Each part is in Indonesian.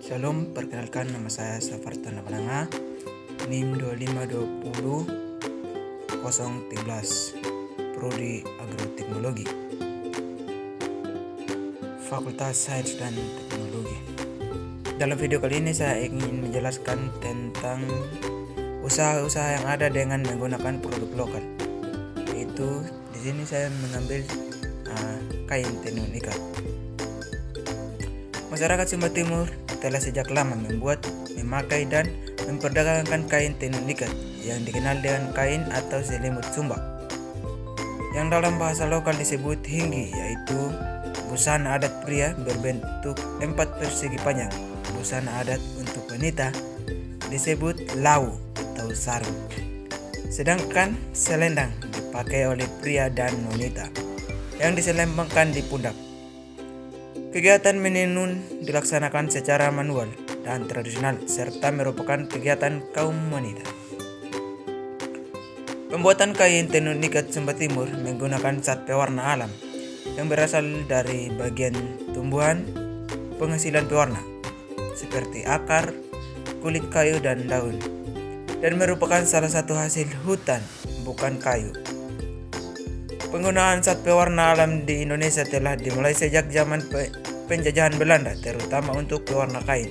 Shalom, perkenalkan nama saya Safar Tanda Pananga, NIM 2520 013, Prodi Agroteknologi, Fakultas Sains dan Teknologi. Dalam video kali ini saya ingin menjelaskan tentang usaha-usaha yang ada dengan menggunakan produk lokal. Yaitu di sini saya mengambil kain tenun ikat. Masyarakat Sumba Timur telah sejak lama membuat, memakai dan memperdagangkan kain tenun ikat yang dikenal dengan kain atau selimut Sumba, yang dalam bahasa lokal disebut hinggi, yaitu busana adat pria berbentuk 4 persegi panjang. Busana adat untuk wanita disebut lau atau sarung, sedangkan selendang dipakai oleh pria dan wanita yang diselempangkan di pundak. Kegiatan menenun dilaksanakan secara manual dan tradisional serta merupakan kegiatan kaum wanita. Pembuatan kain tenun ikat Sumba Timur menggunakan zat pewarna alam yang berasal dari bagian tumbuhan penghasilan pewarna seperti akar, kulit kayu dan daun, dan merupakan salah satu hasil hutan bukan kayu. Penggunaan zat pewarna alam di Indonesia telah dimulai sejak zaman penjajahan Belanda, terutama untuk pewarna kain.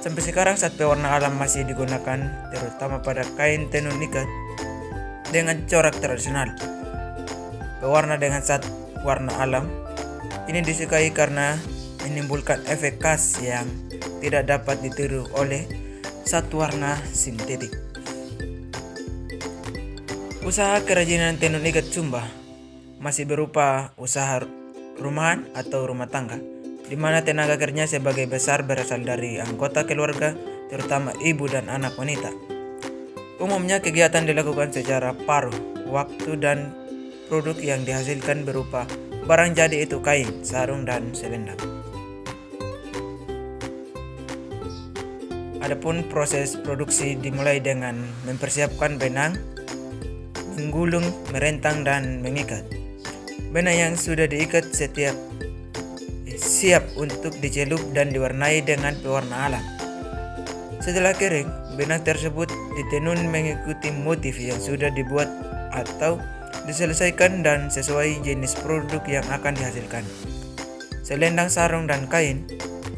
Sampai sekarang zat pewarna alam masih digunakan terutama pada kain tenun ikat dengan corak tradisional. Pewarna dengan zat warna alam ini disukai karena menimbulkan efek khas yang tidak dapat ditiru oleh zat warna sintetik. Usaha kerajinan tenun ikat Sumba masih berupa usaha rumahan atau rumah tangga, di mana tenaga kerja sebagai besar berasal dari anggota keluarga, terutama ibu dan anak wanita. Umumnya kegiatan dilakukan secara paruh waktu dan produk yang dihasilkan berupa barang jadi itu kain, sarung, dan selendang. Adapun proses produksi dimulai dengan mempersiapkan benang, menggulung, merentang, dan mengikat. Benang yang sudah diikat siap untuk dicelup dan diwarnai dengan pewarna alam. Setelah kering, benang tersebut ditenun mengikuti motif yang sudah dibuat atau diselesaikan dan sesuai jenis produk yang akan dihasilkan. Selendang, sarung, dan kain,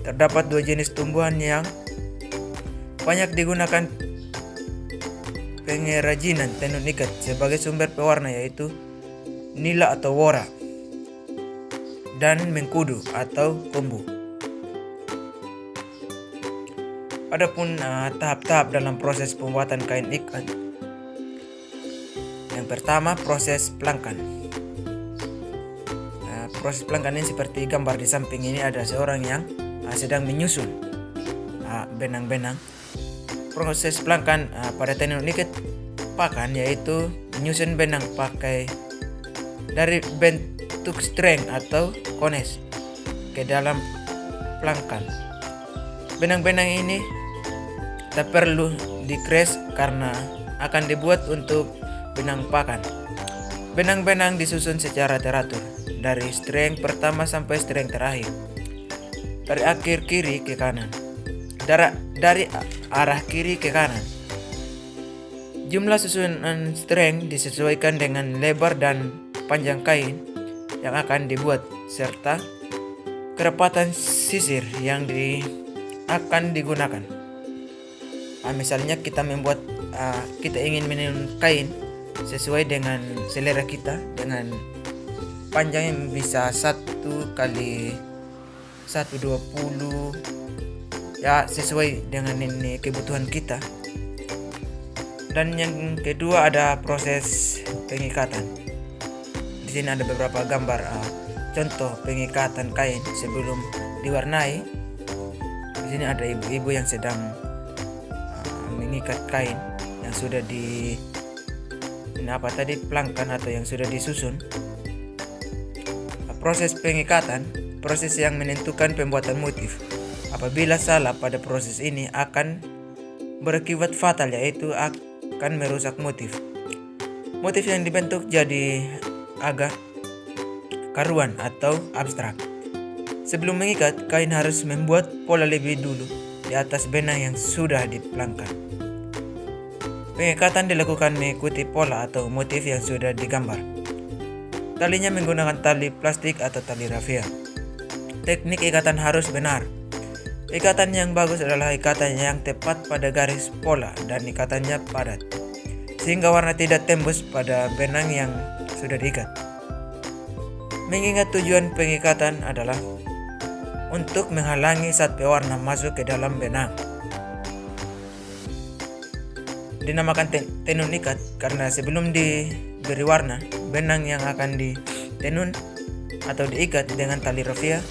terdapat 2 jenis tumbuhan yang banyak digunakan pengrajinan tenun ikat sebagai sumber pewarna, yaitu nila atau wora dan mengkudu atau kombu. Adapun tahap-tahap dalam proses pembuatan kain ikat. Yang pertama, proses pelangkan. Proses pelangkan ini seperti gambar di samping ini, ada seorang yang sedang menyusun benang-benang. Proses pelangkan pada tenun ikat pakan yaitu menyusun benang pakai dari bentuk string atau kones ke dalam pelangkan. Benang-benang ini tak perlu dikres karena akan dibuat untuk benang pakan. Benang-benang disusun secara teratur dari string pertama sampai string terakhir, dari akhir kiri ke kanan, dari arah kiri ke kanan. Jumlah susunan string disesuaikan dengan lebar dan panjang kain yang akan dibuat serta kerapatan sisir yang akan digunakan. Misalnya kita ingin menenun kain sesuai dengan selera kita, dengan panjang yang bisa 1 kali 120, ya sesuai dengan ini kebutuhan kita. Dan yang kedua ada proses pengikatan. Di sini ada beberapa gambar contoh pengikatan kain sebelum diwarnai. Di sini ada ibu-ibu yang sedang mengikat kain yang sudah pelangkan atau yang sudah disusun. Proses pengikatan, proses yang menentukan pembuatan motif. Apabila salah pada proses ini akan berakibat fatal, yaitu akan merusak motif. Motif yang dibentuk jadi agak karuan atau abstrak. Sebelum mengikat, kain harus membuat pola lebih dulu di atas benang yang sudah dipelangkan. Pengikatan dilakukan mengikuti pola atau motif yang sudah digambar. Talinya menggunakan tali plastik atau tali rafia. Teknik ikatan harus benar. Ikatan yang bagus adalah ikatan yang tepat pada garis pola dan ikatannya padat, sehingga warna tidak tembus pada benang yang sudah diikat. Mengingat tujuan pengikatan adalah untuk menghalangi zat pewarna masuk ke dalam benang. Dinamakan tenun ikat karena sebelum diberi warna, benang yang akan ditenun atau diikat dengan tali rafia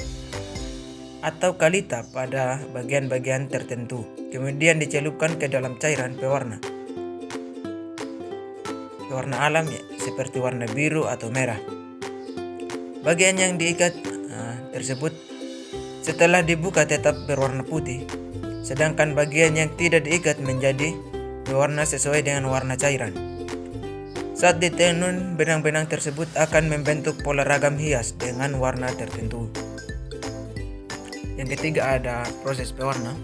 atau kalita pada bagian-bagian tertentu, kemudian dicelupkan ke dalam cairan pewarna alam seperti warna biru atau merah. Bagian yang diikat tersebut setelah dibuka tetap berwarna putih, sedangkan bagian yang tidak diikat menjadi berwarna sesuai dengan warna cairan. Saat ditenun, benang-benang tersebut akan membentuk pola ragam hias dengan warna tertentu. Yang ketiga ada proses pewarna.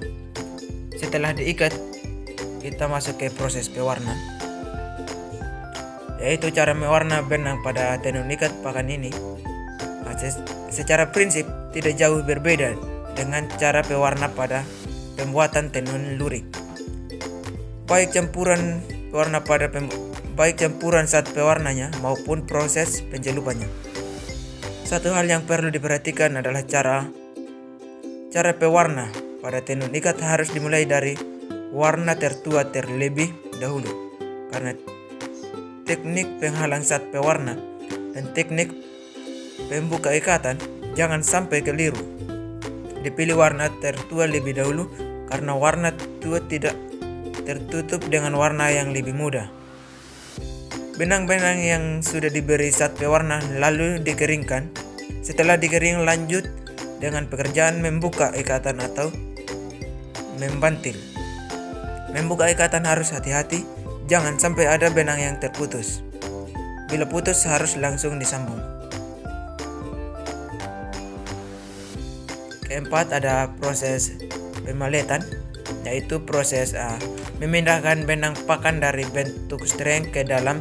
Setelah diikat, kita masuk ke proses pewarna, yaitu cara mewarna benang pada tenun ikat pakan ini. Secara prinsip tidak jauh berbeda dengan cara pewarna pada pembuatan tenun lurik. Baik campuran zat pewarnanya maupun proses pencelupannya. Satu hal yang perlu diperhatikan adalah cara pewarna pada tenun ikat harus dimulai dari warna tertua terlebih dahulu, karena teknik penghalang zat pewarna dan teknik pembuka ikatan jangan sampai keliru. Dipilih warna tertua lebih dahulu karena warna tua tidak tertutup dengan warna yang lebih muda. Benang-benang yang sudah diberi zat pewarna lalu dikeringkan. Setelah dikering, lanjut dengan pekerjaan membuka ikatan atau membantil. Membuka ikatan harus hati-hati, jangan sampai ada benang yang terputus. Bila putus harus langsung disambung. Keempat ada proses pemaletan, yaitu proses memindahkan benang pakan dari bentuk streng ke dalam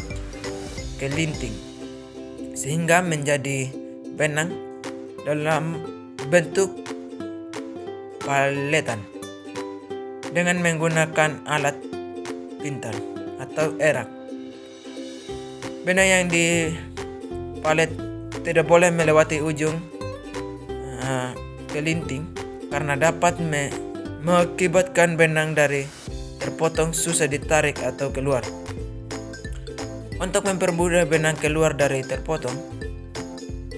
kelinting sehingga menjadi benang dalam bentuk paletan dengan menggunakan alat pintal atau erak. Benang yang dipalet tidak boleh melewati ujung kelinting karena dapat mengakibatkan benang dari terpotong susah ditarik atau keluar. Untuk mempermudah benang keluar dari terpotong,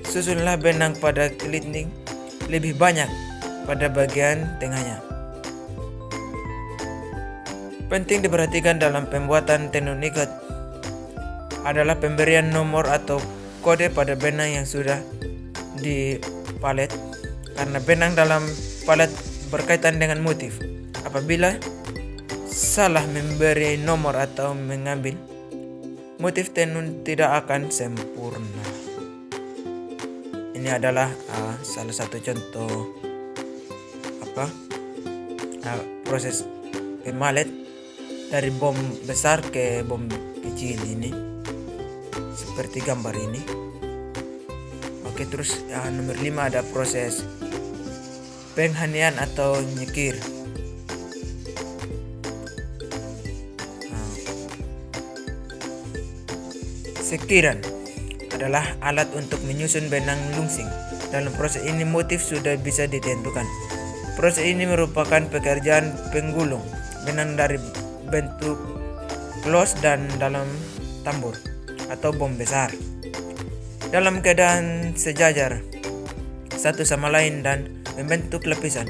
susunlah benang pada kelinting lebih banyak pada bagian tengahnya. Penting diperhatikan dalam pembuatan tenun ikat adalah pemberian nomor atau kode pada benang yang sudah dipalet, karena benang dalam palet berkaitan dengan motif. Apabila salah memberi nomor atau mengambil, motif tenun tidak akan sempurna. Ini adalah salah satu contoh proses pemalet dari bom besar ke bom kecil ini, seperti gambar ini. Oke, terus nomor 5 ada proses penghanian atau nyekir. Sekiran adalah alat untuk menyusun benang lungsing. Dalam proses ini motif sudah bisa ditentukan. Proses ini merupakan pekerjaan penggulung benang dari bentuk close dan dalam tambur atau bom besar dalam keadaan sejajar satu sama lain dan membentuk lapisan.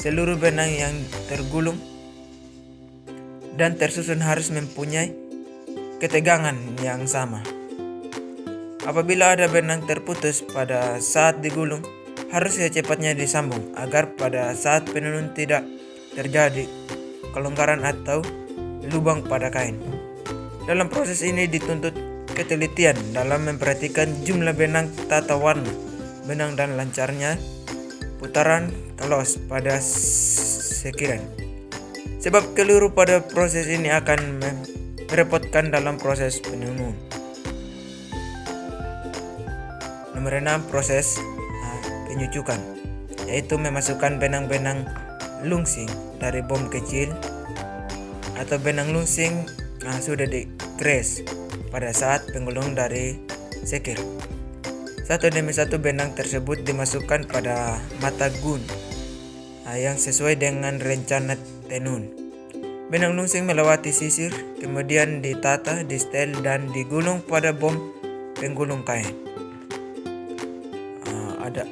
Seluruh benang yang tergulung dan tersusun harus mempunyai ketegangan yang sama. Apabila ada benang terputus pada saat digulung, harus secepatnya disambung agar pada saat penenun tidak terjadi kelonggaran atau lubang pada kain. Dalam proses ini dituntut ketelitian dalam memperhatikan jumlah benang, tata warna benang dan lancarnya putaran kalos pada sekiran. Sebab keliru pada proses ini akan merepotkan dalam proses penenun. Nomor 6, proses penyucukan, yaitu memasukkan benang-benang lungsing dari bom kecil atau benang lungsing sudah dikres pada saat penggulung dari sekir. Satu demi satu benang tersebut dimasukkan pada mata gun yang sesuai dengan rencana tenun. Benang lungsing melewati sisir, kemudian ditata, distel, dan digulung pada bom penggulung kain. Ada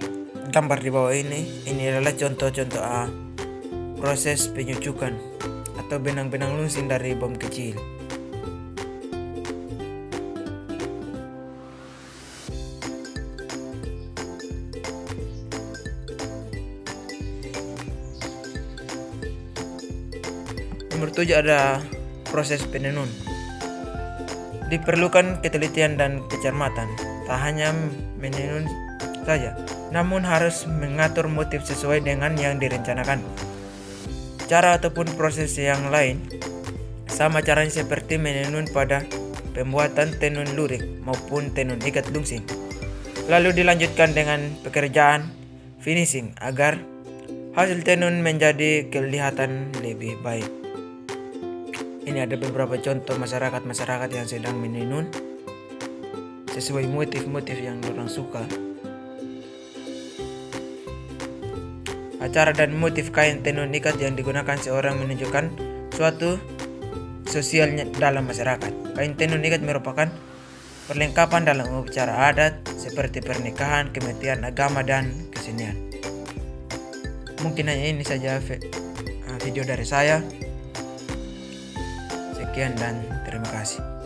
gambar di bawah ini. Ini adalah contoh-contoh proses penyucukan atau benang-benang lungsing dari bom kecil. Nomor 7 ada proses penenun. Diperlukan ketelitian dan kecermatan. Tak hanya menenun saja, namun harus mengatur motif sesuai dengan yang direncanakan. Cara ataupun proses yang lain sama caranya seperti menenun pada pembuatan tenun lurik maupun tenun ikat lungsing. Lalu dilanjutkan dengan pekerjaan finishing agar hasil tenun menjadi kelihatan lebih baik. Ini ada beberapa contoh masyarakat yang sedang menenun sesuai motif-motif yang orang suka. Cara dan motif kain tenun ikat yang digunakan seorang menunjukkan suatu sosialnya dalam masyarakat. Kain tenun ikat merupakan perlengkapan dalam upacara adat seperti pernikahan, kematian, agama, dan kesenian. Mungkin hanya ini saja video dari saya. Sekian dan terima kasih.